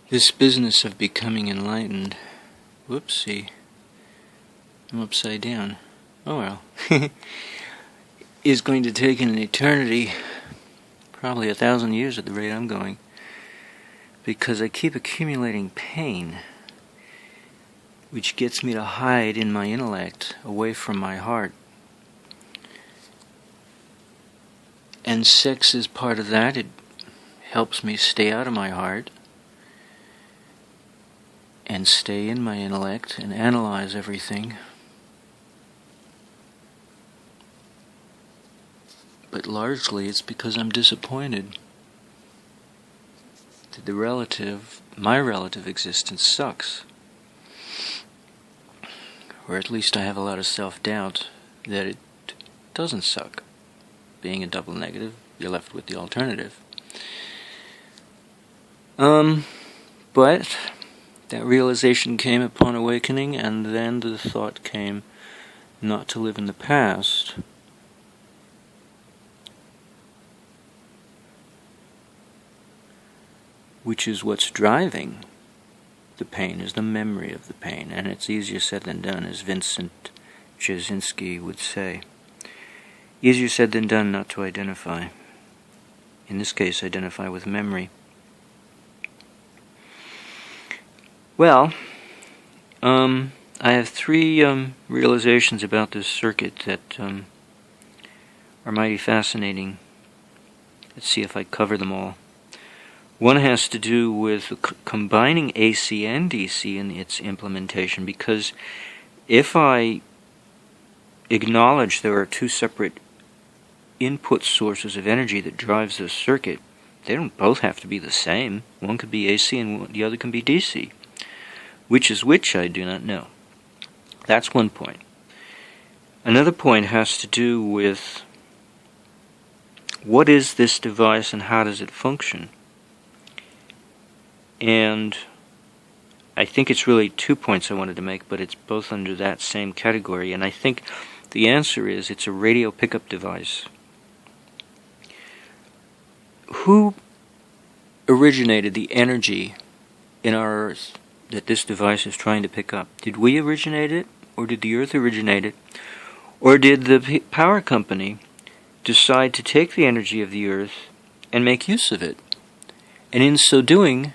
This business of becoming enlightened, whoopsie, I'm upside down, oh well, is going to take an eternity, probably 1,000 years at the rate I'm going, because I keep accumulating pain, which gets me to hide in my intellect, away from my heart. And sex is part of that. It helps me stay out of my heart and stay in my intellect and analyze everything. But largely it's because I'm disappointed that my relative existence sucks. Or at least I have a lot of self-doubt that it doesn't suck. Being a double negative, you're left with the alternative. But that realization came upon awakening, and then the thought came not to live in the past, which is what's driving the pain, is the memory of the pain, and it's easier said than done, as Vincent Jasinski would say. Easier said than done not to identify. In this case, identify with memory. Well, I have three realizations about this circuit that are mighty fascinating. Let's see if I cover them all. One has to do with combining AC and DC in its implementation, because if I acknowledge there are two separate input sources of energy that drives this circuit, they don't both have to be the same. One could be AC and the other can be DC. Which is which, I do not know. That's one point. Another point has to do with what is this device and how does it function? And I think it's really 2 points I wanted to make, but it's both under that same category. And I think the answer is it's a radio pickup device. Who originated the energy in our Earth that this device is trying to pick up? Did we originate it, or did the Earth originate it, or did the power company decide to take the energy of the Earth and make use of it? And in so doing,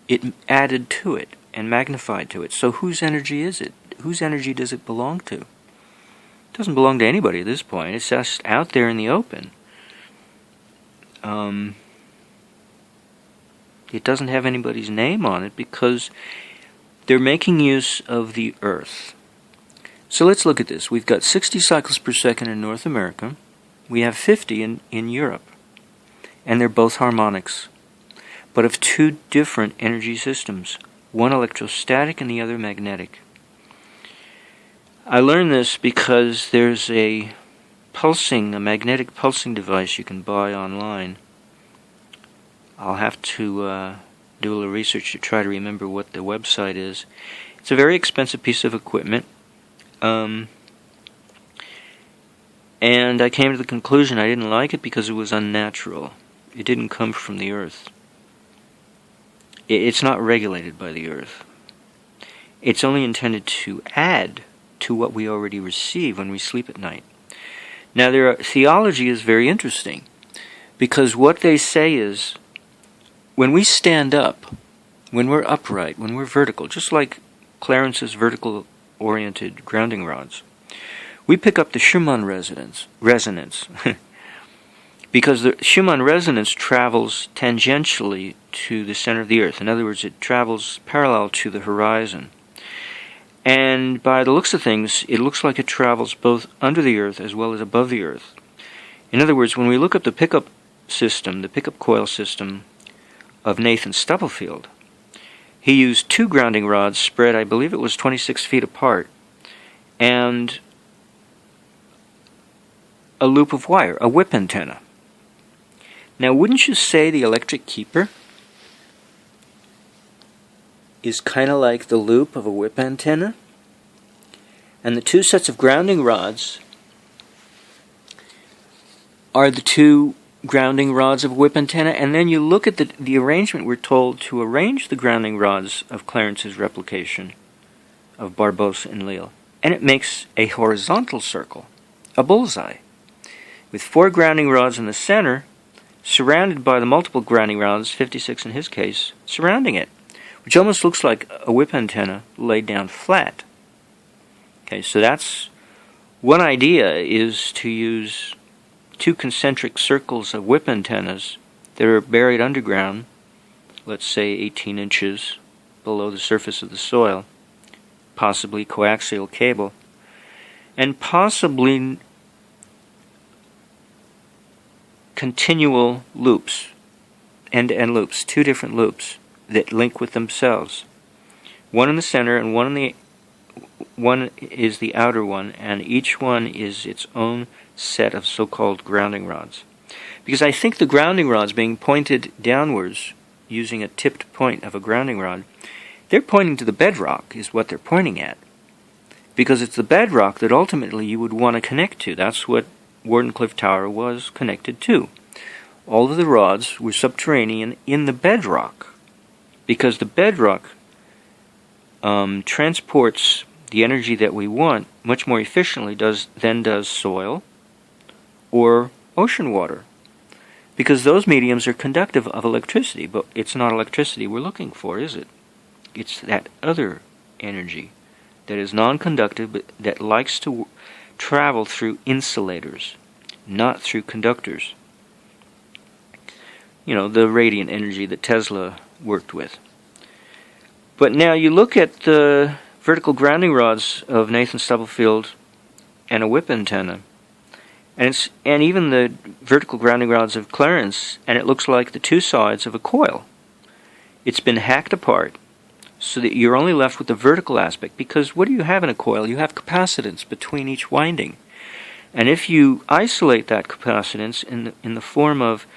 it added to it and magnified to it. So whose energy is it? Whose energy does it belong to? It doesn't belong to anybody at this point. It's just out there in the open. It doesn't have anybody's name on it because they're making use of the Earth. So let's look at this. We've got 60 cycles per second in North America. We have 50 in Europe. And they're both harmonics, but of two different energy systems, one electrostatic and the other magnetic. I learned this because there's a magnetic pulsing device you can buy online. I'll have to do a little research to try to remember what the website is. It's a very expensive piece of equipment, and I came to the conclusion I didn't like it because it was unnatural. It didn't come from the Earth. It's not regulated by the Earth. It's only intended to add to what we already receive when we sleep at night. Now, their theology is very interesting, because what they say is, when we stand up, when we're upright, when we're vertical, just like Clarence's vertical-oriented grounding rods, we pick up the Schumann resonance. Because the Schumann resonance travels tangentially to the center of the Earth. In other words, it travels parallel to the horizon. And by the looks of things, it looks like it travels both under the Earth as well as above the Earth. In other words, when we look at the pickup system, the pickup coil system of Nathan Stubblefield, he used two grounding rods spread, I believe it was 26 feet apart, and a loop of wire, a whip antenna. Now, wouldn't you say the electric keeper is kind of like the loop of a whip antenna? And the two sets of grounding rods are the two grounding rods of whip antenna, and then you look at the arrangement. We're told to arrange the grounding rods of Clarence's replication of Barbosa and Leal, and it makes a horizontal circle, a bullseye, with 4 grounding rods in the center, surrounded by the multiple grounding rods, 56 in his case, surrounding it, which almost looks like a whip antenna laid down flat. Okay, so that's one idea, is to use 2 concentric circles of whip antennas that are buried underground, let's say 18 inches below the surface of the soil, possibly coaxial cable, and possibly continual loops, end-to-end loops, 2 different loops that link with themselves. One in the center and one is the outer one, and each one is its own set of so-called grounding rods. Because I think the grounding rods being pointed downwards using a tipped point of a grounding rod, they're pointing to the bedrock is what they're pointing at. Because it's the bedrock that ultimately you would want to connect to. That's what Wardenclyffe Tower was connected to. All of the rods were subterranean in the bedrock, because the bedrock transports the energy that we want much more efficiently than does soil or ocean water, because those mediums are conductive of electricity, but it's not electricity we're looking for, is it? It's that other energy that is non-conductive, but that likes to travel through insulators, not through conductors. You know, the radiant energy that Tesla worked with. But now you look at the vertical grounding rods of Nathan Stubblefield and a whip antenna, and even the vertical grounding rods of Clarence, and it looks like the 2 sides of a coil. It's been hacked apart so that you're only left with the vertical aspect, because what do you have in a coil? You have capacitance between each winding. And if you isolate that capacitance in the form of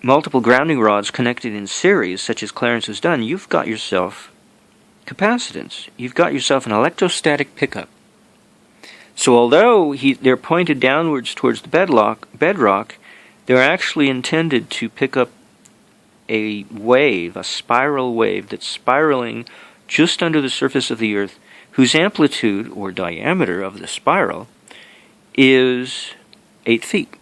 multiple grounding rods connected in series, such as Clarence has done, you've got yourself capacitance. You've got yourself an electrostatic pickup. So although they're pointed downwards towards the bedrock, they're actually intended to pick up a wave, a spiral wave that's spiraling just under the surface of the Earth, whose amplitude or diameter of the spiral is 8 feet,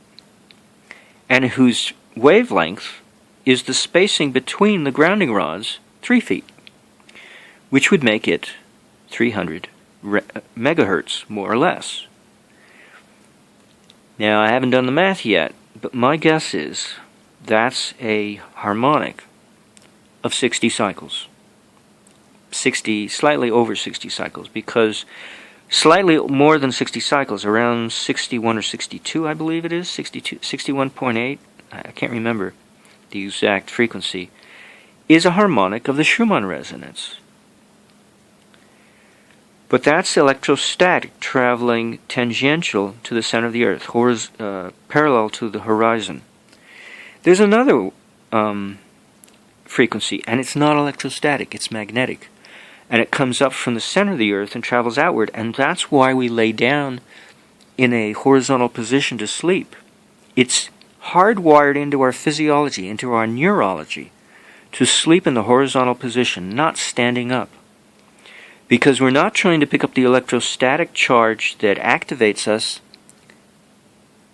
and whose wavelength is the spacing between the grounding rods 3 feet, which would make it 300 megahertz, more or less. Now, I haven't done the math yet, but my guess is that's a harmonic of 60 cycles. 60, slightly over 60 cycles, because slightly more than 60 cycles, around 61 or 62, I believe it is, 62, 61.8, I can't remember the exact frequency, is a harmonic of the Schumann resonance. But that's electrostatic, traveling tangential to the center of the Earth, parallel to the horizon. There's another frequency, and it's not electrostatic, it's magnetic. And it comes up from the center of the Earth and travels outward, and that's why we lay down in a horizontal position to sleep. It's hardwired into our physiology, into our neurology, to sleep in the horizontal position, not standing up. Because we're not trying to pick up the electrostatic charge that activates us,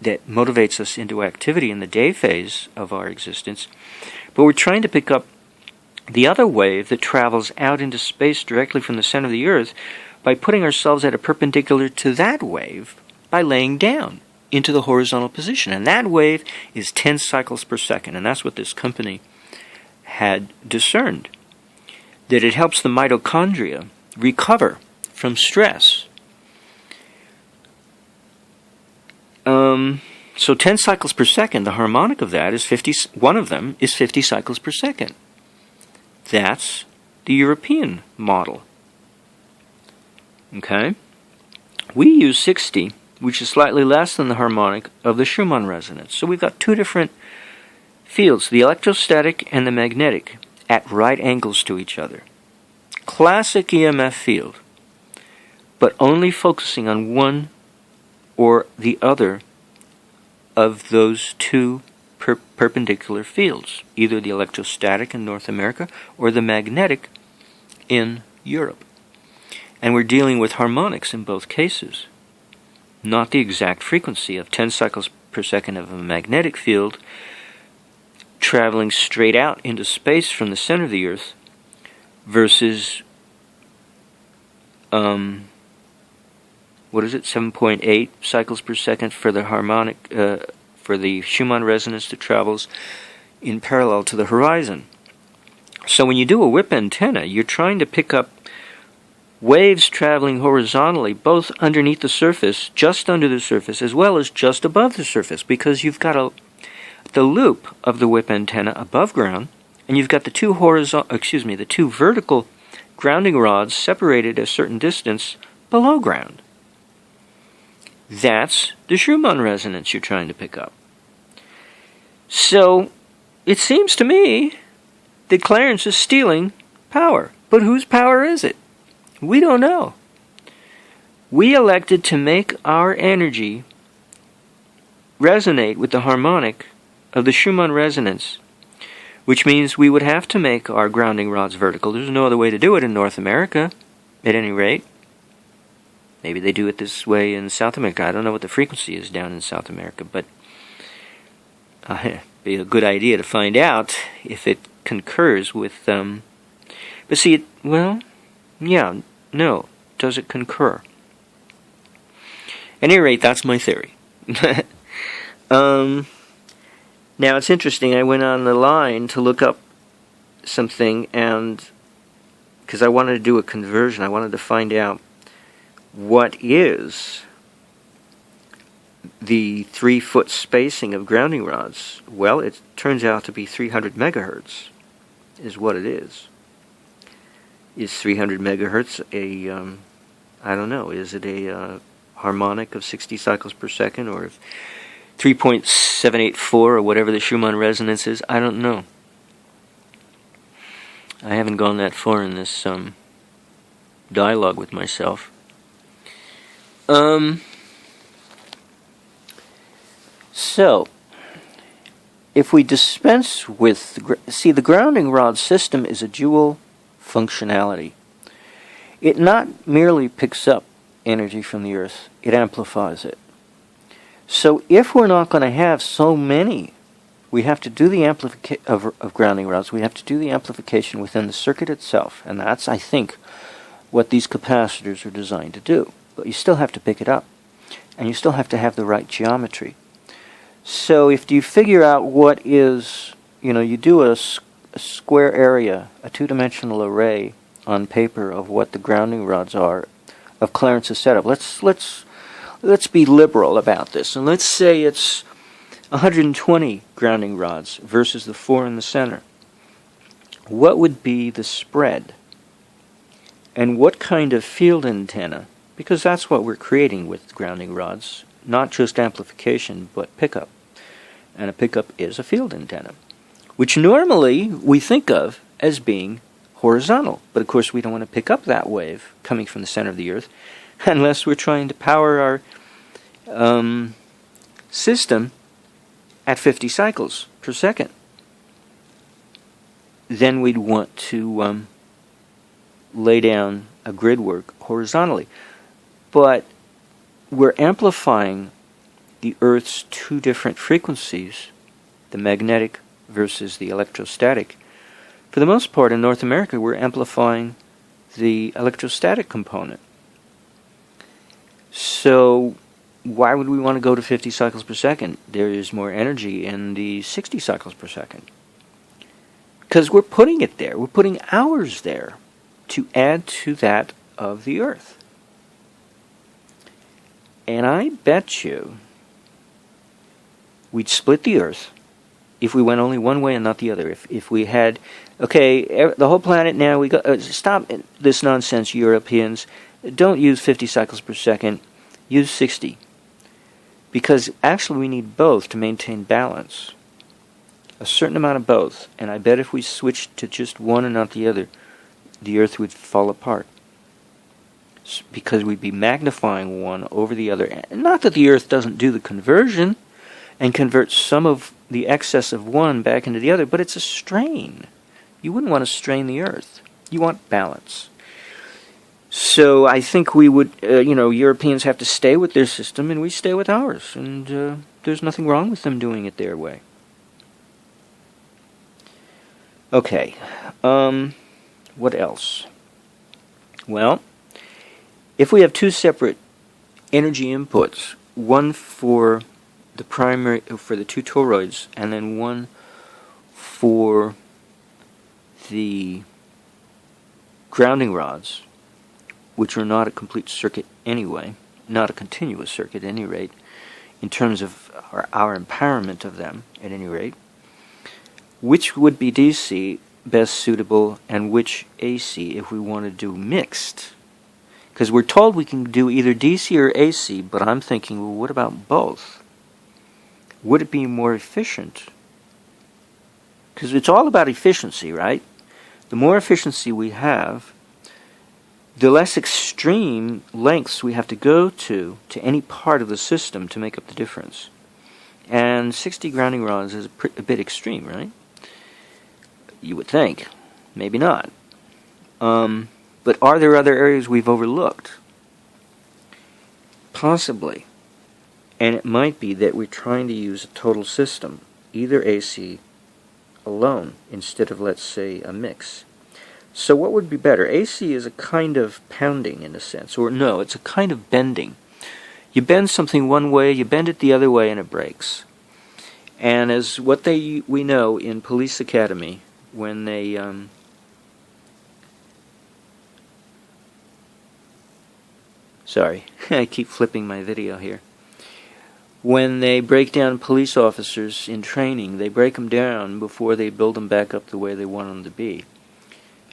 that motivates us into activity in the day phase of our existence, but we're trying to pick up the other wave that travels out into space directly from the center of the Earth by putting ourselves at a perpendicular to that wave by laying down into the horizontal position. And that wave is 10 cycles per second, and that's what this company had discerned, that it helps the mitochondria recover from stress. So 10 cycles per second, the harmonic of that is 50, one of them is 50 cycles per second. That's the European model. Okay? We use 60, which is slightly less than the harmonic of the Schumann resonance. So we've got 2 different fields, the electrostatic and the magnetic, at right angles to each other. Classic EMF field, but only focusing on one or the other of those two perpendicular fields, either the electrostatic in North America or the magnetic in Europe. And we're dealing with harmonics in both cases, not the exact frequency of 10 cycles per second of a magnetic field traveling straight out into space from the center of the Earth versus 7.8 cycles per second for the harmonic for the Schumann resonance that travels in parallel to the horizon. So when you do a whip antenna, you're trying to pick up waves traveling horizontally, both underneath the surface, just under the surface, as well as just above the surface, because you've got the loop of the whip antenna above ground, and you've got the two vertical grounding rods separated a certain distance below ground. That's the Schumann resonance you're trying to pick up. So it seems to me that Clarence is stealing power. But whose power is it? We don't know. We elected to make our energy resonate with the harmonic of the Schumann resonance, which means we would have to make our grounding rods vertical. There's no other way to do it in North America, at any rate. Maybe they do it this way in South America. I don't know what the frequency is down in South America, but it'd be a good idea to find out if it concurs with but see, does it concur? At any rate, that's my theory. Now, it's interesting. I went on the line to look up something, and because I wanted to do a conversion, I wanted to find out what is the 3-foot spacing of grounding rods. Well, it turns out to be 300 megahertz is what it is. Is 300 megahertz I don't know, is it a harmonic of 60 cycles per second, or 3.784 or whatever the Schumann resonance is? I don't know. I haven't gone that far in this dialogue with myself. So, if we dispense with the grounding rod system is a dual functionality. It not merely picks up energy from the Earth, it amplifies it. So if we're not going to have so many, we have to do the amplification of grounding rods. We have to do the amplification within the circuit itself, and that's, I think, what these capacitors are designed to do. But you still have to pick it up, and you still have to have the right geometry. So if you figure out what is, you do a square area, a two-dimensional array on paper of what the grounding rods are of Clarence's setup. Let's be liberal about this, and let's say it's 120 grounding rods versus the 4 in the center. What would be the spread? And what kind of field antenna? Because that's what we're creating with grounding rods, not just amplification, but pickup. And a pickup is a field antenna, which normally we think of as being horizontal. But of course we don't want to pick up that wave coming from the center of the Earth unless we're trying to power our system at 50 cycles per second. Then we'd want to lay down a grid work horizontally. But we're amplifying the Earth's two different frequencies, the magnetic versus the electrostatic. For the most part, in North America, we're amplifying the electrostatic component. So why would we want to go to 50 cycles per second? There is more energy in the 60 cycles per second. Because we're putting it there. We're putting ours there to add to that of the Earth. And I bet you we'd split the Earth if we went only one way and not the other. If we had, the whole planet now, we go, stop this nonsense, Europeans. Don't use 50 cycles per second. Use 60. Because actually we need both to maintain balance. A certain amount of both. And I bet if we switched to just one and not the other, the Earth would fall apart. Because we'd be magnifying one over the other. Not that the Earth doesn't do the conversion. and convert some of the excess of one back into the other, but it's a strain. You wouldn't want to strain the earth. You want balance. So I think we would, Europeans have to stay with their system and we stay with ours. And there's nothing wrong with them doing it their way. Okay. What else? Well, if we have two separate energy inputs, one for the primary, for the two toroids, and then one for the grounding rods, which are not a complete circuit anyway, not a continuous circuit at any rate, in terms of our empowerment of them at any rate, which would be DC best suitable and which AC if we want to do mixed? Because we're told we can do either DC or AC, but I'm thinking, well, what about both? Would it be more efficient? Because it's all about efficiency, right? The more efficiency we have, the less extreme lengths we have to go to any part of the system to make up the difference. And 60 grounding rods is a bit extreme, right? You would think. Maybe not. But are there other areas we've overlooked? Possibly. And it might be that we're trying to use a total system, either AC alone, instead of, let's say, a mix. So what would be better? AC is a kind of pounding, in a sense. Or no, it's a kind of bending. You bend something one way, you bend it the other way, and it breaks. And as we know in Police Academy, when they sorry, I keep flipping my video here. When they break down police officers in training, they break them down before they build them back up the way they want them to be.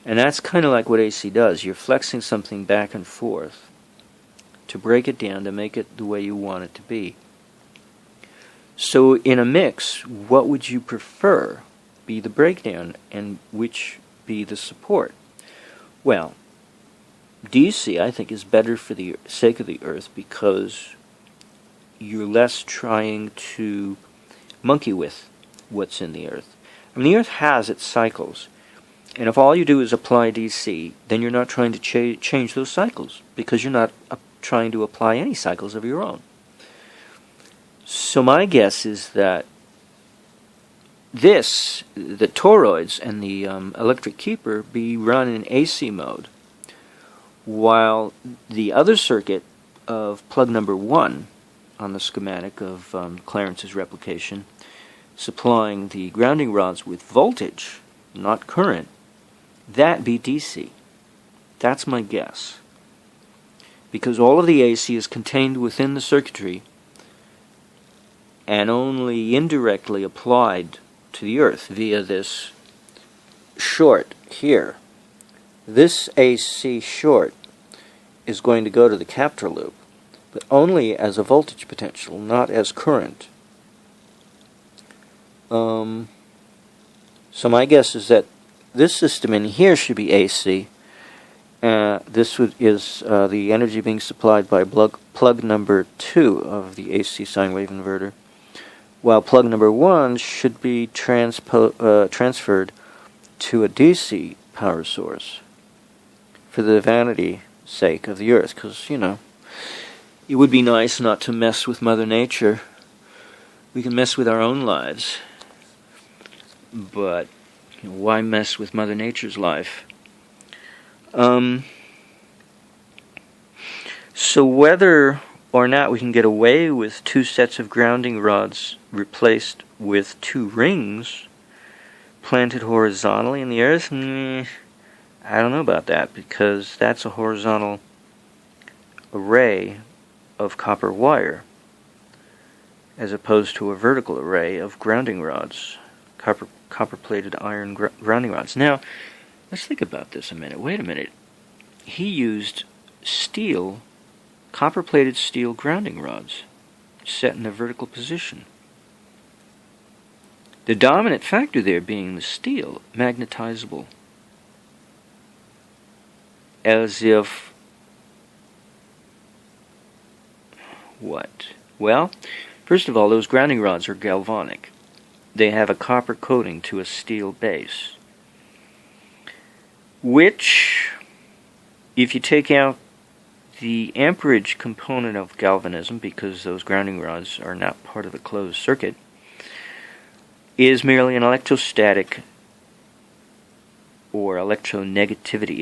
And that's kind of like what AC does. You're flexing something back and forth to break it down to make it the way you want it to be. So in a mix, what would you prefer be the breakdown and which be the support? Well, DC, I think, is better for the sake of the Earth because you're less trying to monkey with what's in the Earth. I mean, the Earth has its cycles, and if all you do is apply DC, then you're not trying to change those cycles because you're not trying to apply any cycles of your own. So my guess is that the toroids and the electric keeper be run in AC mode, while the other circuit of plug number 1 on the schematic of Clarence's replication, supplying the grounding rods with voltage, not current, that be DC. That's my guess. Because all of the AC is contained within the circuitry and only indirectly applied to the Earth via this short here. This AC short is going to go to the capture loop, but only as a voltage potential, not as current. So my guess is that this system in here should be AC. This is the energy being supplied by plug number 2 of the AC sine wave inverter, while plug number 1 should be transferred to a DC power source for the vanity sake of the Earth, because, it would be nice not to mess with Mother Nature. We can mess with our own lives, but why mess with Mother Nature's life? So whether or not we can get away with 2 sets of grounding rods replaced with 2 rings planted horizontally in the Earth, I don't know about that, because that's a horizontal array of copper wire as opposed to a vertical array of grounding rods, copper-plated iron grounding rods. Now, let's think about this a minute. Wait a minute. He used steel, copper-plated steel grounding rods set in a vertical position. The dominant factor there being the steel, magnetizable. As if... what? Well, First of all, those grounding rods are galvanic. They have a copper coating to a steel base, which, if you take out the amperage component of galvanism, because those grounding rods are not part of the closed circuit, is merely an electrostatic or electronegativity.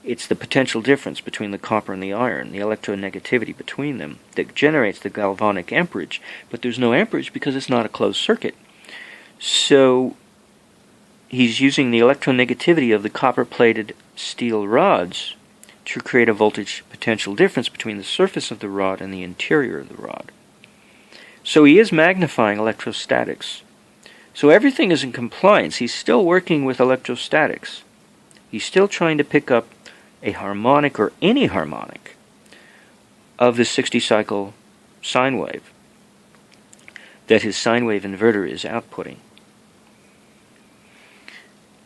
It's the potential difference between the copper and the iron, the electronegativity between them, that generates the galvanic amperage. But there's no amperage because it's not a closed circuit. So he's using the electronegativity of the copper-plated steel rods to create a voltage potential difference between the surface of the rod and the interior of the rod. So he is magnifying electrostatics. So everything is in compliance. He's still working with electrostatics. He's still trying to pick up a harmonic or any harmonic of the 60-cycle sine wave that his sine wave inverter is outputting.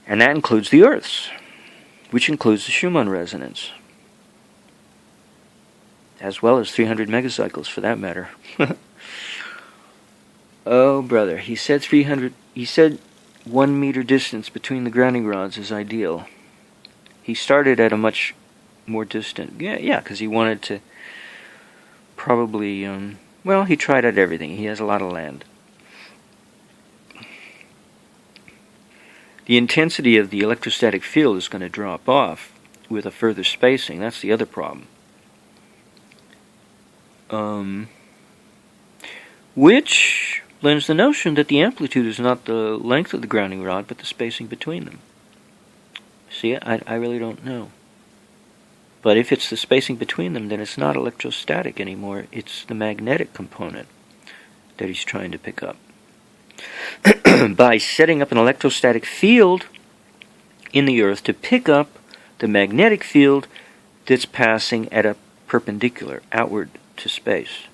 And that includes the Earth's, which includes the Schumann resonance, as well as 300 megacycles for that matter. Oh, brother, he said 300, he said 1 meter distance between the grounding rods is ideal. He started at a much more distant, yeah, because he wanted to probably, well, he tried out everything. He has a lot of land. The intensity of the electrostatic field is going to drop off with a further spacing. That's the other problem. Which lends the notion that the amplitude is not the length of the grounding rod, but the spacing between them. See, I really don't know. But if it's the spacing between them, then it's not electrostatic anymore. It's the magnetic component that he's trying to pick up. By setting up an electrostatic field in the Earth to pick up the magnetic field that's passing at a perpendicular outward to space.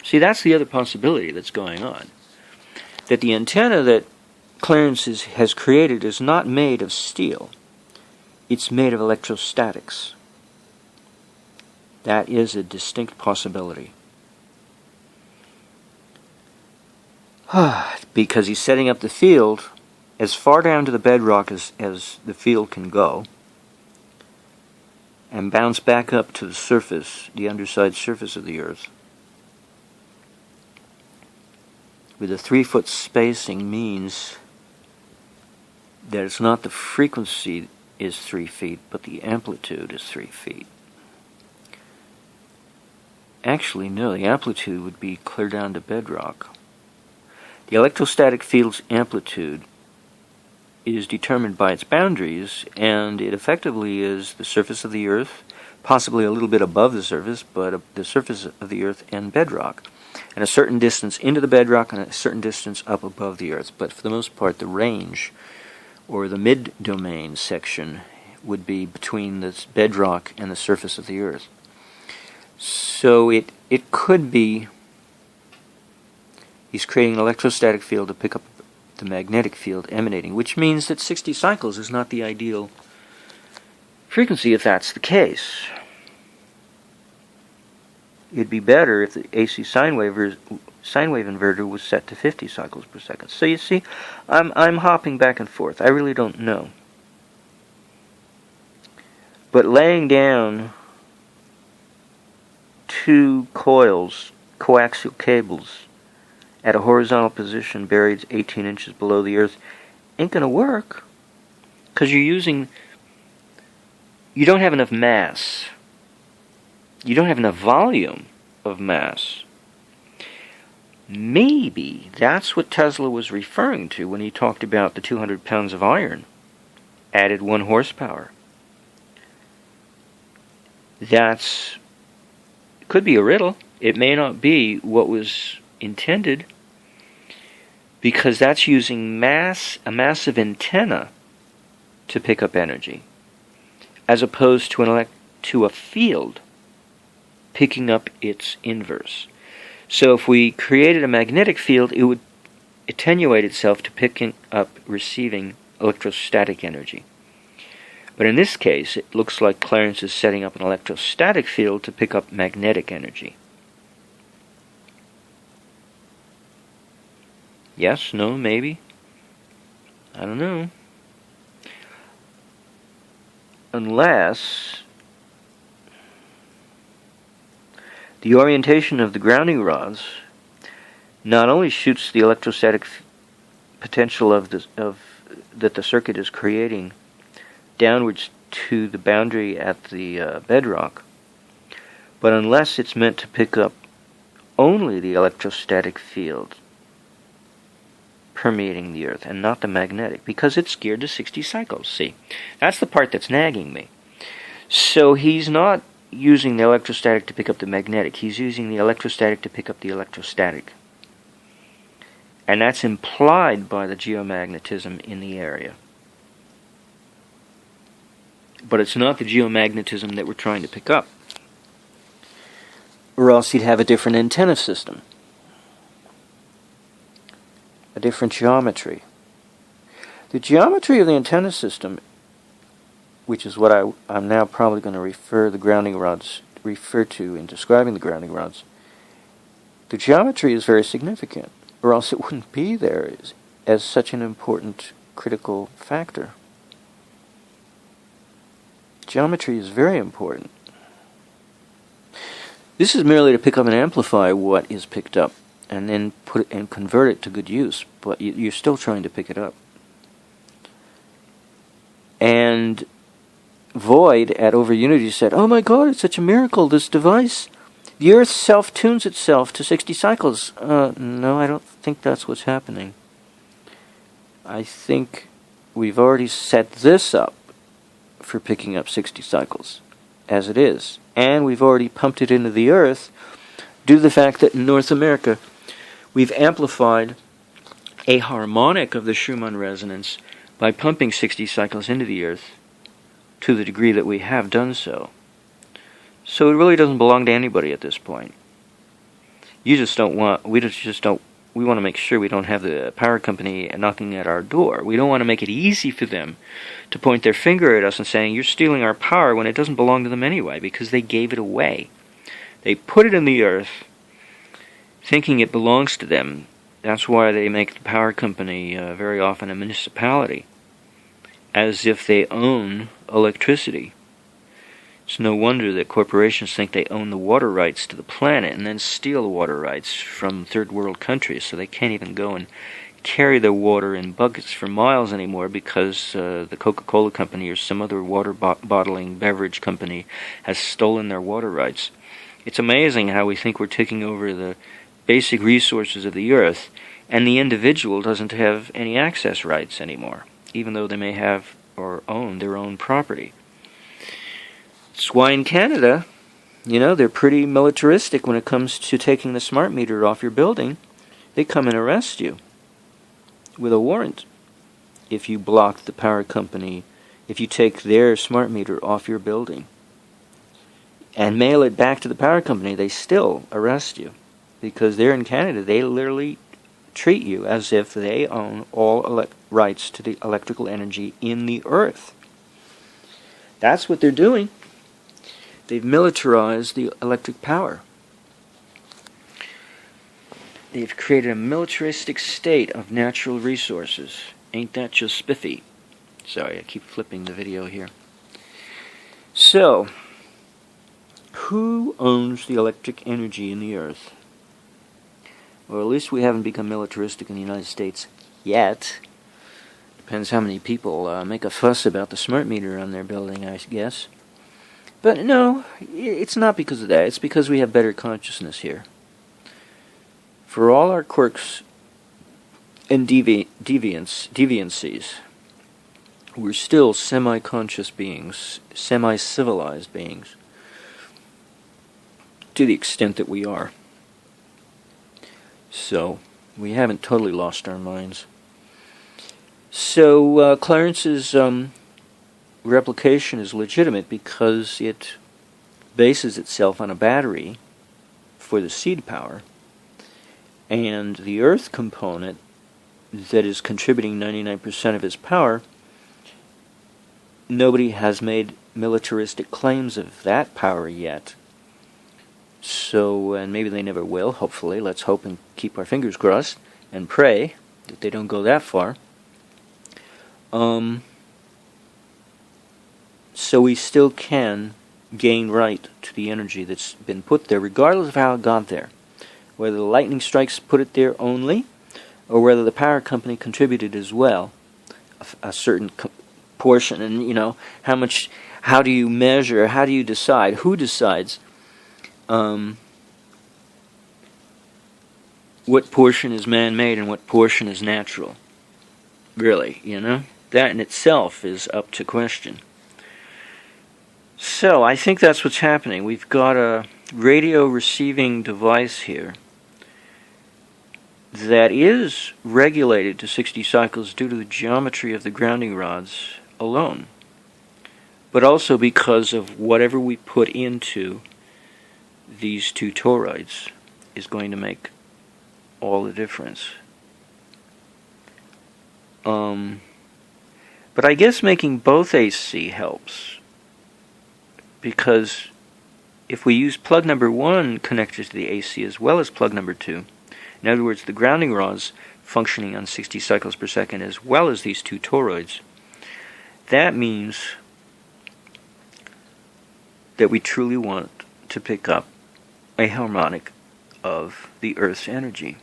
See, that's the other possibility that's going on. That the antenna that Clarence has created is not made of steel. It's made of electrostatics. That is a distinct possibility. Because he's setting up the field as far down to the bedrock as the field can go, and bounce back up to the surface, the underside surface of the Earth. With a 3-foot spacing means that it's not the frequency is 3 feet, but the amplitude is 3 feet. Actually, no, the amplitude would be clear down to bedrock. The electrostatic field's amplitude is determined by its boundaries, and it effectively is the surface of the Earth, possibly a little bit above the surface, but the surface of the Earth and bedrock, and a certain distance into the bedrock and a certain distance up above the Earth. But for the most part, the range, or the mid-domain section, would be between the bedrock and the surface of the Earth. So it could be he's creating an electrostatic field to pick up the magnetic field emanating, which means that 60 cycles is not the ideal frequency if that's the case. It'd be better if the AC sine wave inverter was set to 50 cycles per second. So you see, I'm hopping back and forth. I really don't know. But laying down 2 coils, coaxial cables, at a horizontal position buried 18 inches below the Earth ain't going to work, because you don't have enough mass. You don't have enough volume of mass. Maybe that's what Tesla was referring to when he talked about the 200 pounds of iron added 1 horsepower. Could be a riddle. It may not be what was intended, because that's using a massive antenna to pick up energy, as opposed to a field picking up its inverse. So if we created a magnetic field, it would attenuate itself to picking up receiving electrostatic energy. But in this case, it looks like Clarence is setting up an electrostatic field to pick up magnetic energy. Yes, no, maybe. I don't know. Unless the orientation of the grounding rods not only shoots the electrostatic potential that the circuit is creating downwards to the boundary at the bedrock, but unless it's meant to pick up only the electrostatic field permeating the earth and not the magnetic, because it's geared to 60 cycles. See, that's the part that's nagging me. So he's not using the electrostatic to pick up the magnetic, he's using the electrostatic to pick up the electrostatic. And that's implied by the geomagnetism in the area. But it's not the geomagnetism that we're trying to pick up. Or else he'd have a different antenna system. A different geometry. The geometry of the antenna system, which is what I'm now probably going to refer to in describing the grounding rods, the geometry is very significant, or else it wouldn't be there as such an important critical factor. Geometry is very important. This is merely to pick up and amplify what is picked up, and then put it and convert it to good use, but you're still trying to pick it up. And Void at Over Unity said, "Oh my God, it's such a miracle, this device. The Earth self-tunes itself to 60 cycles." No, I don't think that's what's happening. I think we've already set this up for picking up 60 cycles, as it is. And we've already pumped it into the Earth due to the fact that in North America we've amplified a harmonic of the Schumann resonance by pumping 60 cycles into the Earth to the degree that we have done so. So it really doesn't belong to anybody at this point. We want to make sure we don't have the power company knocking at our door. We don't want to make it easy for them to point their finger at us and saying, "You're stealing our power," when it doesn't belong to them anyway, because they gave it away. They put it in the earth thinking it belongs to them. That's why they make the power company very often a municipality, as if they own electricity. It's no wonder that corporations think they own the water rights to the planet and then steal the water rights from third world countries, so they can't even go and carry their water in buckets for miles anymore because the Coca-Cola company or some other water bottling beverage company has stolen their water rights. It's amazing how we think we're taking over the basic resources of the earth, and the individual doesn't have any access rights anymore, even though they may have or own their own property. That's why in Canada, they're pretty militaristic when it comes to taking the smart meter off your building. They come and arrest you with a warrant if you block the power company, if you take their smart meter off your building and mail it back to the power company. They still arrest you because they're in Canada. They literally treat you as if they own all rights to the electrical energy in the earth. That's what they're doing. They've militarized the electric power. They've created a militaristic state of natural resources. Ain't that just spiffy? Sorry, I keep flipping the video here. So, who owns the electric energy in the earth? Well, at least we haven't become militaristic in the United States yet. Depends how many people make a fuss about the smart meter on their building, I guess. But no, it's not because of that. It's because we have better consciousness here. For all our quirks and deviancies, we're still semi-conscious beings, semi-civilized beings, to the extent that we are. So, we haven't totally lost our minds. So, Clarence's replication is legitimate because it bases itself on a battery for the seed power, and the earth component that is contributing 99% of its power, nobody has made militaristic claims of that power yet. So, and maybe they never will, hopefully. Let's hope and keep our fingers crossed and pray that they don't go that far. So we still can gain right to the energy that's been put there, regardless of how it got there. Whether the lightning strikes put it there only, or whether the power company contributed as well, a certain portion. And, how do you measure, how do you decide, who decides what portion is man-made and what portion is natural? Really, that in itself is up to question. So, I think that's what's happening. We've got a radio receiving device here that is regulated to 60 cycles due to the geometry of the grounding rods alone, but also because of whatever we put into these two toroids is going to make all the difference. But I guess making both AC helps, because if we use plug number 1 connected to the AC as well as plug number 2, in other words, the grounding rods functioning on 60 cycles per second as well as these two toroids, that means that we truly want to pick up a harmonic of the Earth's energy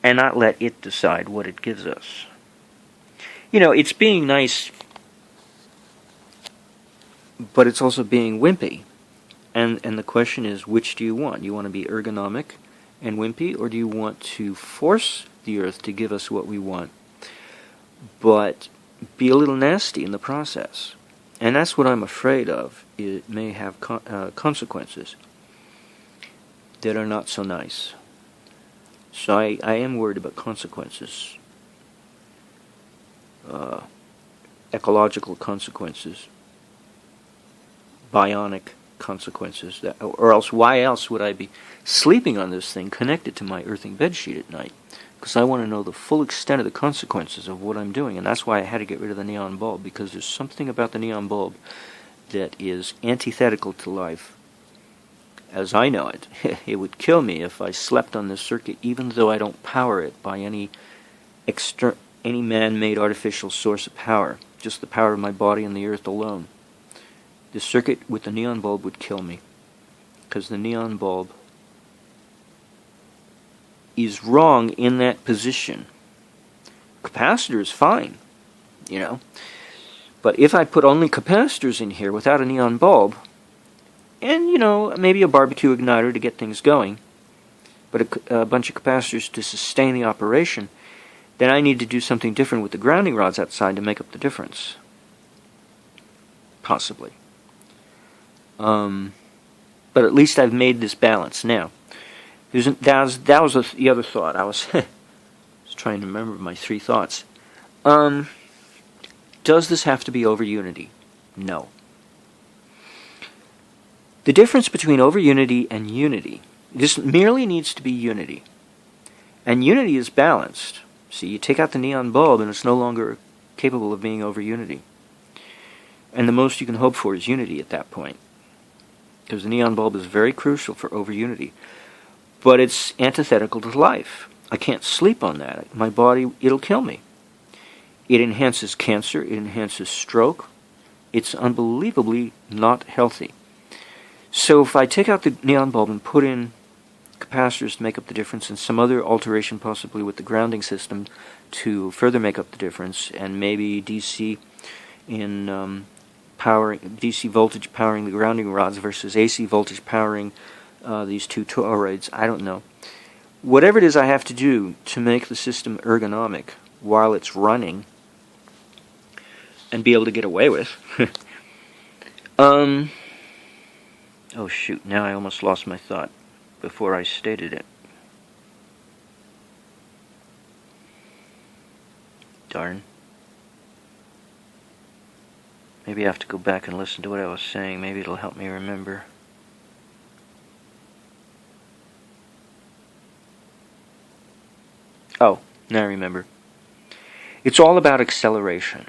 and not let it decide what it gives us. It's being nice, but it's also being wimpy. And the question is, which do you want? You want to be ergonomic and wimpy, or do you want to force the Earth to give us what we want, but be a little nasty in the process? And that's what I'm afraid of. It may have consequences that are not so nice. So I am worried about consequences. Ecological consequences. Bionic consequences. Or else, why else would I be sleeping on this thing connected to my earthing bedsheet at night? Because I want to know the full extent of the consequences of what I'm doing. And that's why I had to get rid of the neon bulb, because there's something about the neon bulb that is antithetical to life. As I know it, it would kill me if I slept on this circuit, even though I don't power it by any man-made artificial source of power, just the power of my body and the earth alone. The circuit with the neon bulb would kill me, because the neon bulb is wrong in that position. Capacitor is fine, but if I put only capacitors in here without a neon bulb, and, maybe a barbecue igniter to get things going, but a bunch of capacitors to sustain the operation, then I need to do something different with the grounding rods outside to make up the difference. Possibly. But at least I've made this balance. Now, that was the other thought. I was trying to remember my 3 thoughts. Does this have to be over unity? No. The difference between over unity and unity, this merely needs to be unity. And unity is balanced. See, you take out the neon bulb and it's no longer capable of being over unity. And the most you can hope for is unity at that point, because the neon bulb is very crucial for over unity. But it's antithetical to life. I can't sleep on that. My body, it'll kill me. It enhances cancer. It enhances stroke. It's unbelievably not healthy. So if I take out the neon bulb and put in capacitors to make up the difference, and some other alteration possibly with the grounding system to further make up the difference, and maybe DC in DC voltage powering the grounding rods versus AC voltage powering these two toroids, I don't know. Whatever it is I have to do to make the system ergonomic while it's running and be able to get away with. Oh shoot, now I almost lost my thought before I stated it. Darn. Maybe I have to go back and listen to what I was saying. Maybe it'll help me remember. Oh, now I remember. It's all about acceleration.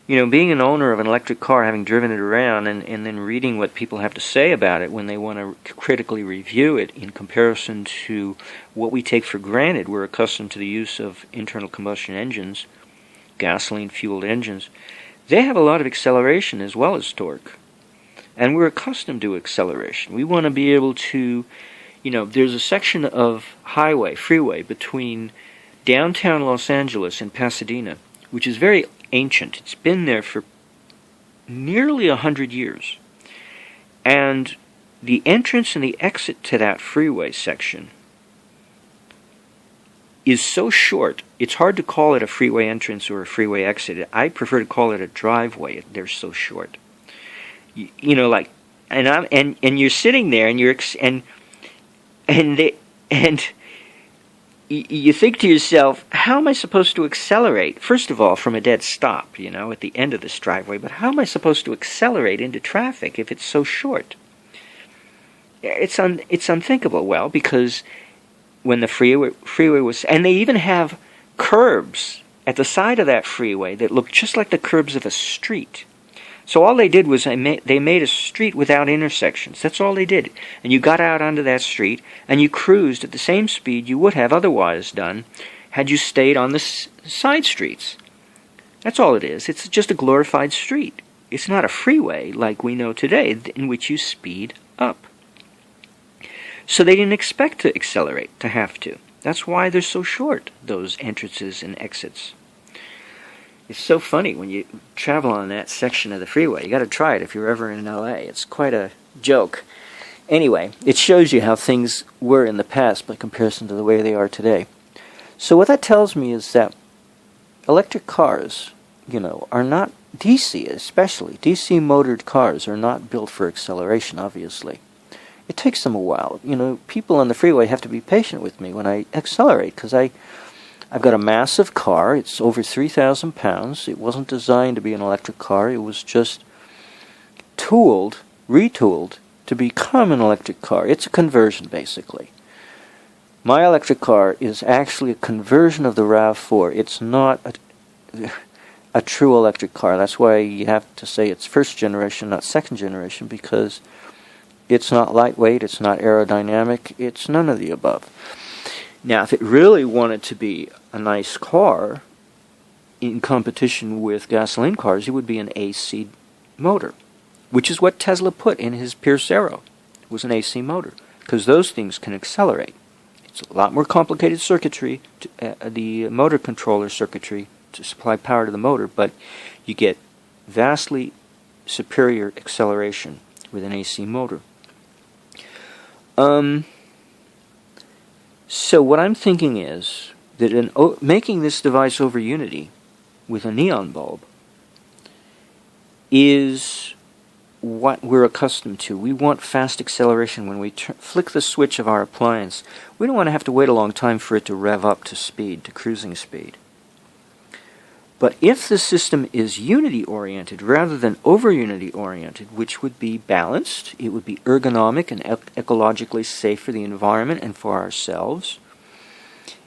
being an owner of an electric car, having driven it around, and then reading what people have to say about it when they want to critically review it in comparison to what we take for granted. We're accustomed to the use of internal combustion engines, gasoline-fueled engines. They have a lot of acceleration as well as torque. And we're accustomed to acceleration. We want to be able to, there's a section of freeway between downtown Los Angeles and Pasadena, which is very ancient. It's been there for nearly 100 years. And the entrance and the exit to that freeway section is so short, it's hard to call it a freeway entrance or a freeway exit. I prefer to call it a driveway. They're so short. And you're sitting there and you think to yourself, how am I supposed to accelerate? First of all, from a dead stop, at the end of this driveway, but how am I supposed to accelerate into traffic if it's so short? It's unthinkable. Well, because when the freeway was, and they even have curbs at the side of that freeway that look just like the curbs of a street. So all they did was they made a street without intersections. That's all they did. And you got out onto that street and you cruised at the same speed you would have otherwise done had you stayed on the side streets. That's all it is. It's just a glorified street. It's not a freeway like we know today in which you speed up. So they didn't expect to accelerate, to have to. That's why they're so short, those entrances and exits. It's so funny when you travel on that section of the freeway. You got to try it if you're ever in LA. It's quite a joke. Anyway, it shows you how things were in the past by comparison to the way they are today. So what that tells me is that electric cars, are not DC, especially DC motored cars are not built for acceleration, obviously. It takes them a while. People on the freeway have to be patient with me when I accelerate because I've got a massive car. It's over 3,000 pounds. It wasn't designed to be an electric car. It was just retooled to become an electric car. It's a conversion, basically. My electric car is actually a conversion of the RAV4. It's not a true electric car. That's why you have to say it's first generation, not second generation, because it's not lightweight, it's not aerodynamic, it's none of the above. Now, if it really wanted to be a nice car in competition with gasoline cars, it would be an AC motor, which is what Tesla put in his Pierce Arrow. It was an AC motor, because those things can accelerate. It's a lot more complicated circuitry, the motor controller circuitry, to supply power to the motor, but you get vastly superior acceleration with an AC motor. So what I'm thinking is that in making this device over unity with a neon bulb is what we're accustomed to. We want fast acceleration when we flick the switch of our appliance. We don't want to have to wait a long time for it to rev up to speed, to cruising speed. But if the system is unity-oriented rather than over-unity-oriented, which would be balanced, it would be ergonomic and ecologically safe for the environment and for ourselves,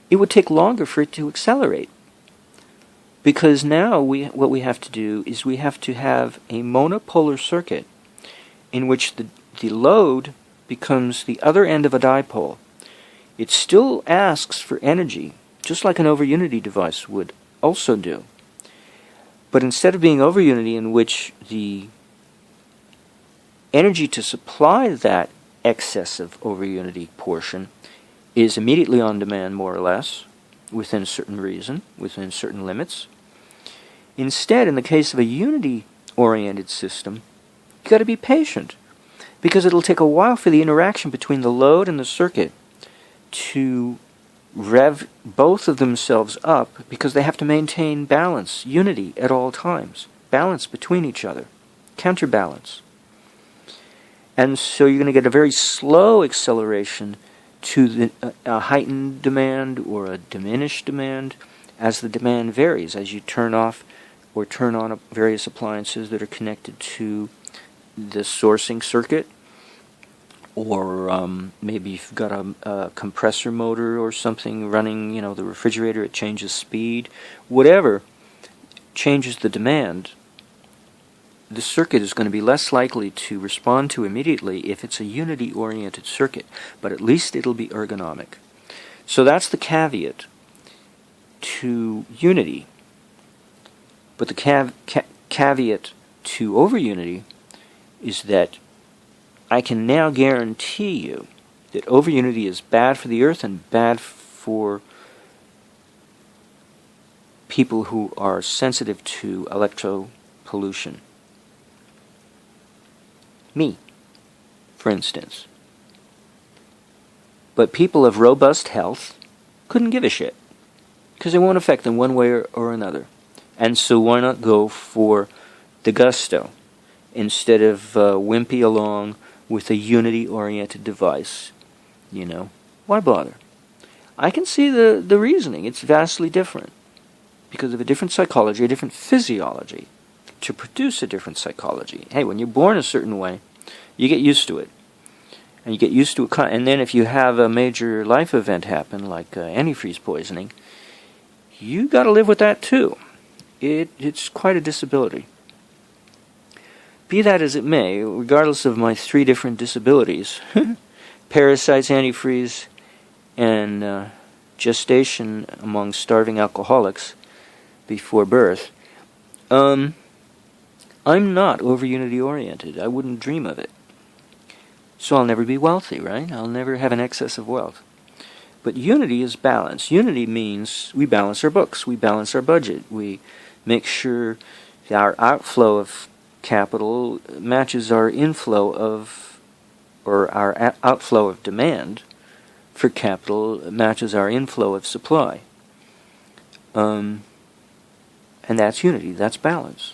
it would take longer for it to accelerate. Because now what we have to do is we have to have a monopolar circuit in which the load becomes the other end of a dipole. It still asks for energy, just like an over-unity device would also do. But instead of being over unity, in which the energy to supply that excess of over unity portion is immediately on demand, more or less, within certain reason, within certain limits. Instead, in the case of a unity-oriented system, you've got to be patient, because it'll take a while for the interaction between the load and the circuit to rev both of themselves up, because they have to maintain balance, unity at all times, balance between each other, counterbalance. And so you're going to get a very slow acceleration to a heightened demand or a diminished demand as the demand varies, as you turn off or turn on various appliances that are connected to the sourcing circuit. Or maybe you've got a compressor motor or something running, the refrigerator, it changes speed. Whatever changes the demand the circuit is going to be less likely to respond to immediately if it's a unity-oriented circuit, but at least it'll be ergonomic. So that's the caveat to unity. But the caveat to over-unity is that I can now guarantee you that over-unity is bad for the Earth and bad for people who are sensitive to electropollution. Me, for instance. But people of robust health couldn't give a shit, because it won't affect them one way or another. And so why not go for the gusto instead of wimpy along with a unity-oriented device? You know, why bother? I can see the reasoning. It's vastly different because of a different psychology, a different physiology to produce a different psychology. Hey, when you're born a certain way, you get used to it. And you get used to it. And then if you have a major life event happen, like antifreeze poisoning, you got to live with that too. It's quite a disability. Be that as it may, regardless of my 3 different disabilities, parasites, antifreeze, and gestation among starving alcoholics before birth, I'm not over-unity oriented. I wouldn't dream of it. So I'll never be wealthy, right? I'll never have an excess of wealth. But unity is balance. Unity means we balance our books, we balance our budget, we make sure our outflow of capital matches our inflow of, or our outflow of demand for capital matches our inflow of supply. And that's unity, that's balance.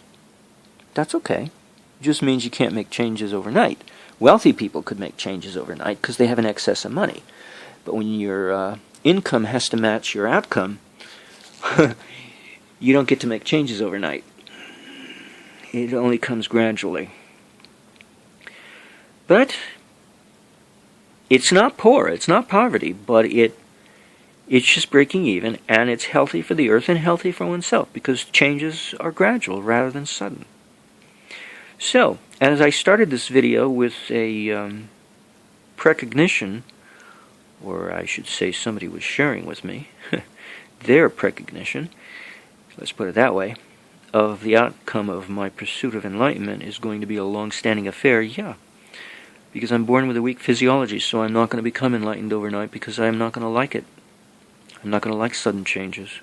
That's okay. It just means you can't make changes overnight. Wealthy people could make changes overnight because they have an excess of money. But when your income has to match your outcome, you don't get to make changes overnight. It only comes gradually. But it's not poor, it's not poverty, but it's just breaking even, and it's healthy for the Earth and healthy for oneself because changes are gradual rather than sudden. So, as I started this video with a precognition, or I should say somebody was sharing with me their precognition, let's put it that way, of the outcome of my pursuit of enlightenment is going to be a long-standing affair, yeah. Because I'm born with a weak physiology, so I'm not going to become enlightened overnight because I'm not going to like it. I'm not going to like sudden changes.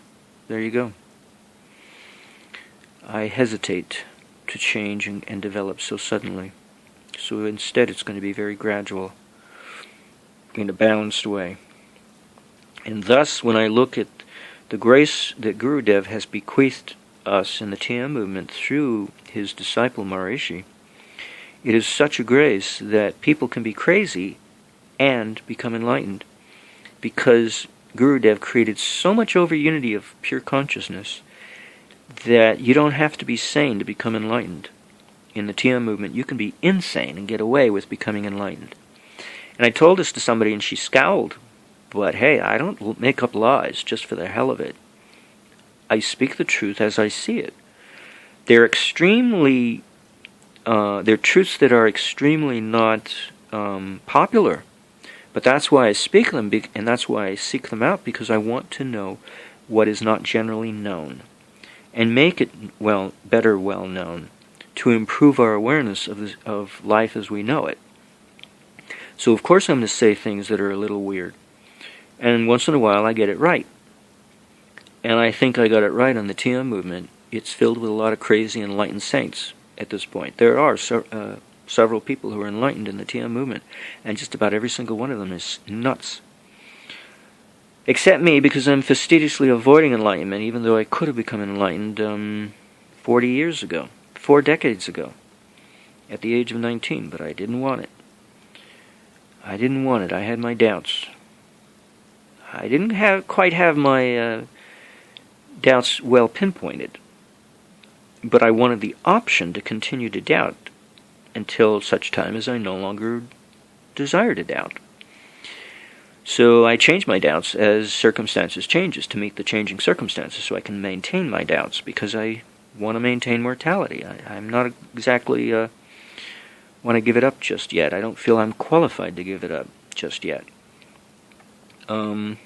There you go. I hesitate to change and develop so suddenly. So instead it's going to be very gradual, in a balanced way. And thus, when I look at the grace that Gurudev has bequeathed us in the TM movement through his disciple Maharishi, it is such a grace that people can be crazy and become enlightened, because Gurudev created so much over-unity of pure consciousness that you don't have to be sane to become enlightened. In the TM movement, you can be insane and get away with becoming enlightened. And I told this to somebody and she scowled. But hey, I don't make up lies just for the hell of it. I speak the truth as I see it. They're extremely, they're truths that are extremely not popular. But that's why I speak them, and that's why I seek them out, because I want to know what is not generally known, and make it better well known, to improve our awareness of life as we know it. So of course I'm going to say things that are a little weird, and once in a while I get it right. And I think I got it right on the TM movement. It's filled with a lot of crazy enlightened saints at this point. There are several people who are enlightened in the TM movement, and just about every single one of them is nuts. Except me, because I'm fastidiously avoiding enlightenment, even though I could have become enlightened 40 years ago, 4 decades ago, at the age of 19, but I didn't want it. I didn't want it. I had my doubts. I didn't quite have my doubts well pinpointed, but I wanted the option to continue to doubt until such time as I no longer desire to doubt. So I change my doubts as circumstances changes to meet the changing circumstances, so I can maintain my doubts, because I want to maintain mortality. I'm not exactly want to give it up just yet. I don't feel I'm qualified to give it up just yet. But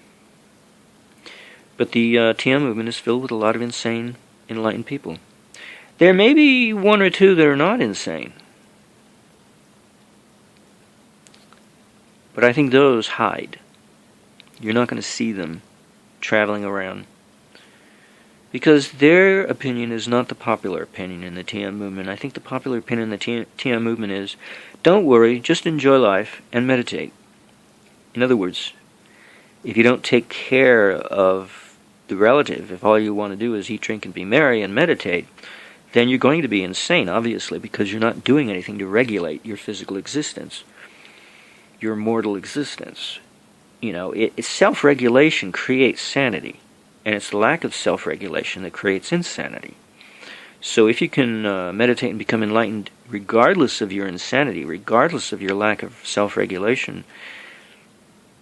the TM movement is filled with a lot of insane, enlightened people. There may be one or two that are not insane, but I think those hide. You're not going to see them traveling around, because their opinion is not the popular opinion in the TM movement. I think the popular opinion in the TM movement is, don't worry, just enjoy life and meditate. In other words, if you don't take care of the relative, if all you want to do is eat, drink, and be merry and meditate, then you're going to be insane, obviously, because you're not doing anything to regulate your physical existence, your mortal existence. You know, self-regulation creates sanity, and it's the lack of self-regulation that creates insanity. So if you can meditate and become enlightened regardless of your insanity, regardless of your lack of self-regulation,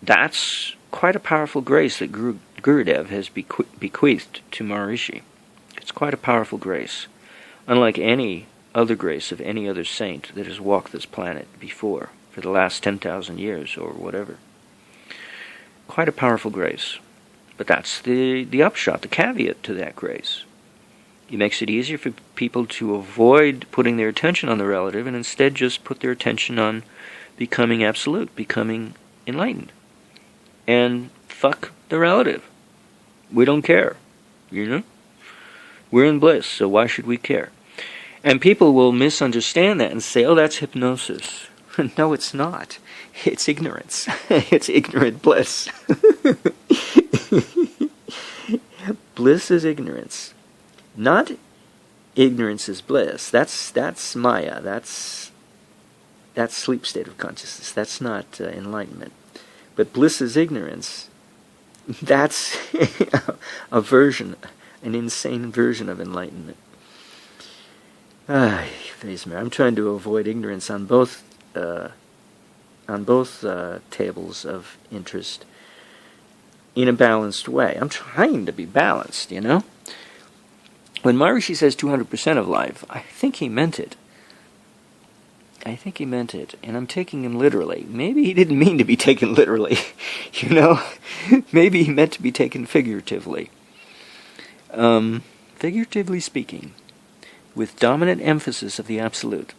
that's quite a powerful grace that Gurudev has bequeathed to Maharishi. It's quite a powerful grace, unlike any other grace of any other saint that has walked this planet before, for the last 10,000 years or whatever. Quite a powerful grace. But that's the upshot, the caveat to that grace. It makes it easier for people to avoid putting their attention on the relative and instead just put their attention on becoming absolute, becoming enlightened. And fuck the relative. We don't care. You know? We're in bliss, so why should we care? And people will misunderstand that and say, oh, that's hypnosis. No, it's not. It's ignorance. It's ignorant bliss. Bliss is ignorance. Not ignorance is bliss. That's Maya. That's sleep state of consciousness. That's not enlightenment. But bliss is ignorance. That's a version, an insane version of enlightenment. I'm trying to avoid ignorance on both tables of interest in a balanced way. I'm trying to be balanced, you know? When Maharishi says 200% of life, I think he meant it. And I'm taking him literally. Maybe he didn't mean to be taken literally, you know? Maybe he meant to be taken figuratively. Figuratively speaking, with dominant emphasis of the absolute.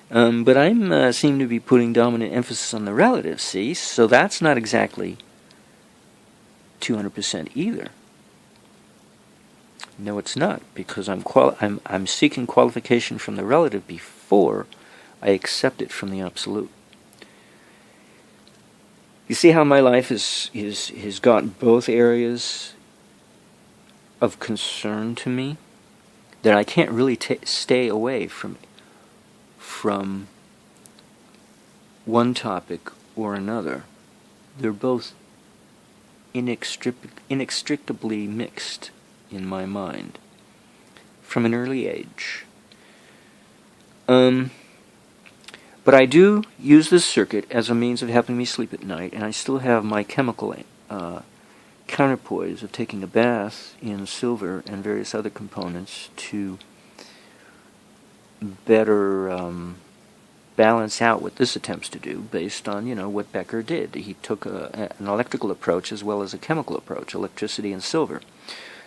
But I'm seem to be putting dominant emphasis on the relative, see? So that's not exactly 200% either. No, it's not, because I'm seeking qualification from the relative before I accept it from the absolute. You see how my life has got both areas of concern to me, that I can't really stay away from one topic or another. They're both inextricably mixed in my mind from an early age. But I do use this circuit as a means of helping me sleep at night, and I still have my chemical counterpoise of taking a bath in silver and various other components to better balance out what this attempts to do based on, what Becker did. He took an electrical approach as well as a chemical approach, electricity and silver.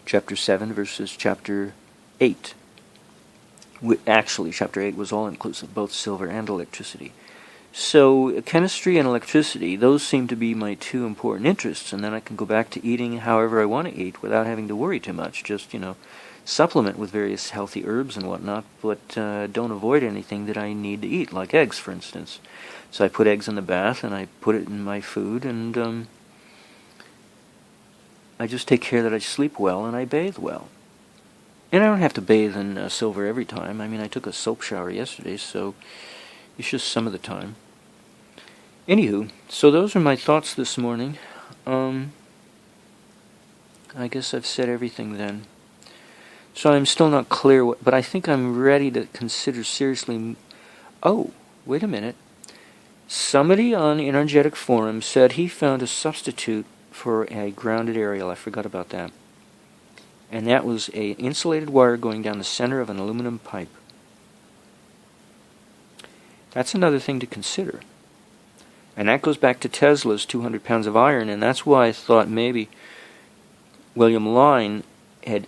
Chapter 7 versus Chapter 8. Actually, Chapter 8 was all-inclusive, both silver and electricity. So, chemistry and electricity, those seem to be my two important interests, and then I can go back to eating however I want to eat without having to worry too much. Just, supplement with various healthy herbs and whatnot, but don't avoid anything that I need to eat, like eggs, for instance. So I put eggs in the bath, and I put it in my food, and I just take care that I sleep well and I bathe well. And I don't have to bathe in silver every time. I mean, I took a soap shower yesterday, so it's just some of the time. Anywho, so those are my thoughts this morning. I guess I've said everything then. So I'm still not clear, but I think I'm ready to consider seriously... Oh, wait a minute. Somebody on Energetic Forum said he found a substitute for a grounded aerial. I forgot about that. and that was an insulated wire going down the center of an aluminum pipe. That's another thing to consider. And that goes back to Tesla's 200 pounds of iron, and that's why I thought maybe William Line had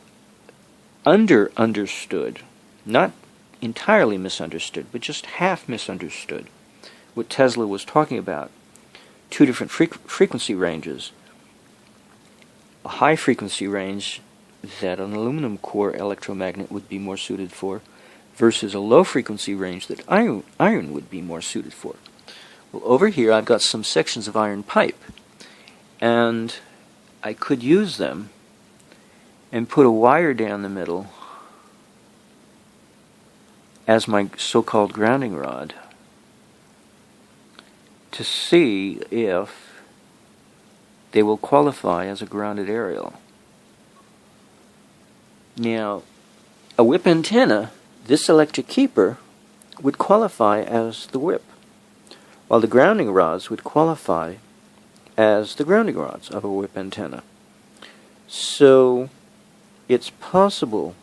understood, not entirely misunderstood, but just half misunderstood what Tesla was talking about. Two different frequency ranges. A high frequency range that an aluminum core electromagnet would be more suited for, versus a low frequency range that iron would be more suited for. Well, over here I've got some sections of iron pipe, and I could use them and put a wire down the middle as my so-called grounding rod to see if they will qualify as a grounded aerial. Now, a whip antenna, this electric keeper, would qualify as the whip, while the grounding rods would qualify as the grounding rods of a whip antenna. So, it's possible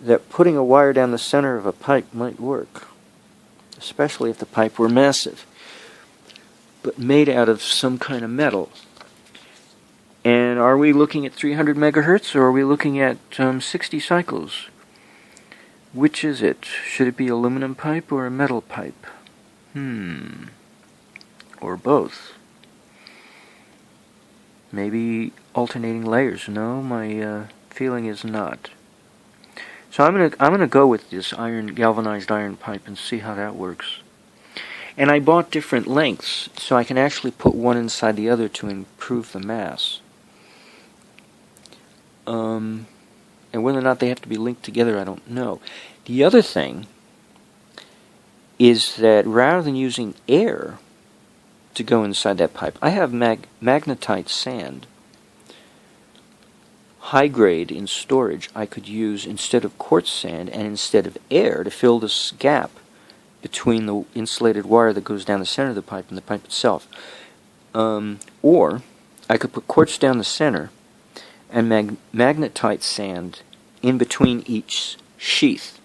that putting a wire down the center of a pipe might work, especially if the pipe were massive, but made out of some kind of metal. And are we looking at 300 megahertz, or are we looking at 60 cycles? Which is it? Should it be aluminum pipe or a metal pipe? Or both. Maybe alternating layers. No, my feeling is not. So I'm gonna go with this galvanized iron pipe and see how that works. And I bought different lengths, so I can actually put one inside the other to improve the mass. And whether or not they have to be linked together, I don't know. The other thing is that rather than using air to go inside that pipe, I have magnetite sand, high grade in storage. I could use instead of quartz sand and instead of air to fill this gap between the insulated wire that goes down the center of the pipe and the pipe itself. Or I could put quartz down the center and magnetite sand in between each sheath.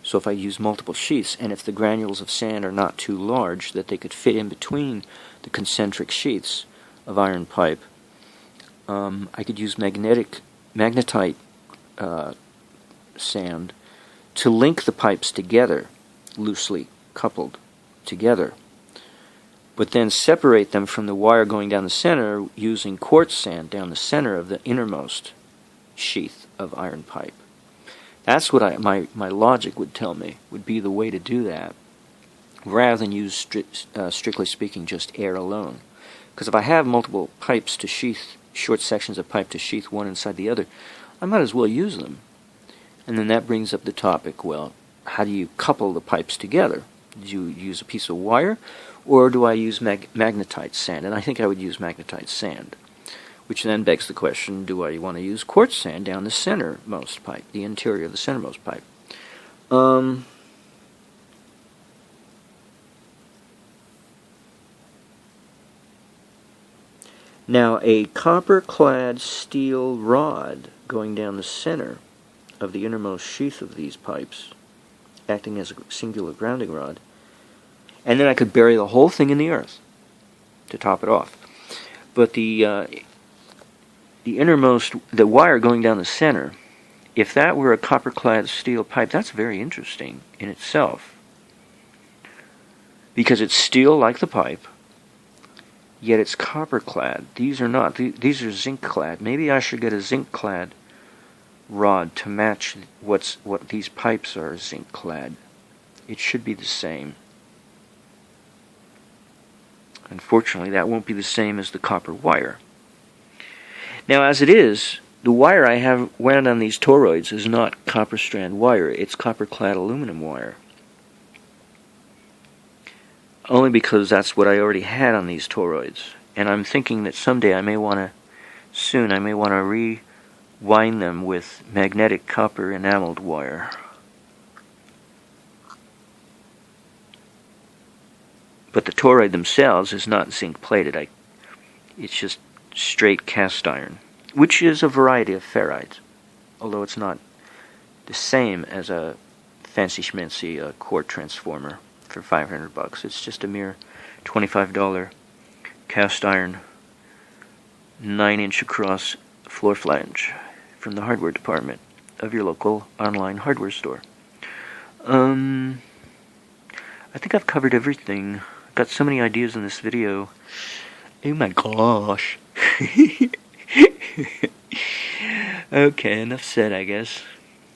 So if I use multiple sheaths, and if the granules of sand are not too large, that they could fit in between the concentric sheaths of iron pipe, I could use magnetite sand to link the pipes together, loosely coupled together, but then separate them from the wire going down the center using quartz sand down the center of the innermost sheath of iron pipe. That's what my logic would tell me would be the way to do that, rather than use, strictly speaking, just air alone. Because if I have multiple pipes to sheath, short sections of pipe to sheath one inside the other, I might as well use them. And then that brings up the topic, well, how do you couple the pipes together? Do you use a piece of wire, or do I use magnetite sand? And I think I would use magnetite sand, which then begs the question, do I want to use quartz sand down the centermost pipe, the interior of the centermost pipe? Now, a copper-clad steel rod going down the center of the innermost sheath of these pipes, acting as a singular grounding rod, and then I could bury the whole thing in the earth to top it off. But the wire going down the center, if that were a copper-clad steel pipe, that's very interesting in itself, because it's steel like the pipe, yet it's copper-clad. These are not. These are zinc-clad. Maybe I should get a zinc-clad rod to match what these pipes are zinc-clad. It should be the same. Unfortunately, that won't be the same as the copper wire. Now, as it is, the wire I have wound on these toroids is not copper strand wire. It's copper-clad aluminum wire. Only because that's what I already had on these toroids. And I'm thinking that someday I may want to rewind them with magnetic copper enameled wire. But the toroid themselves is not zinc plated. It's just straight cast iron which is a variety of ferrites, although it's not the same as a fancy schmancy quart transformer for $500. It's just a mere $25 cast iron 9-inch across floor flange from the hardware department of your local online hardware store. I think I've covered everything. I've got so many ideas in this video. Oh my gosh. Okay, enough said, I guess.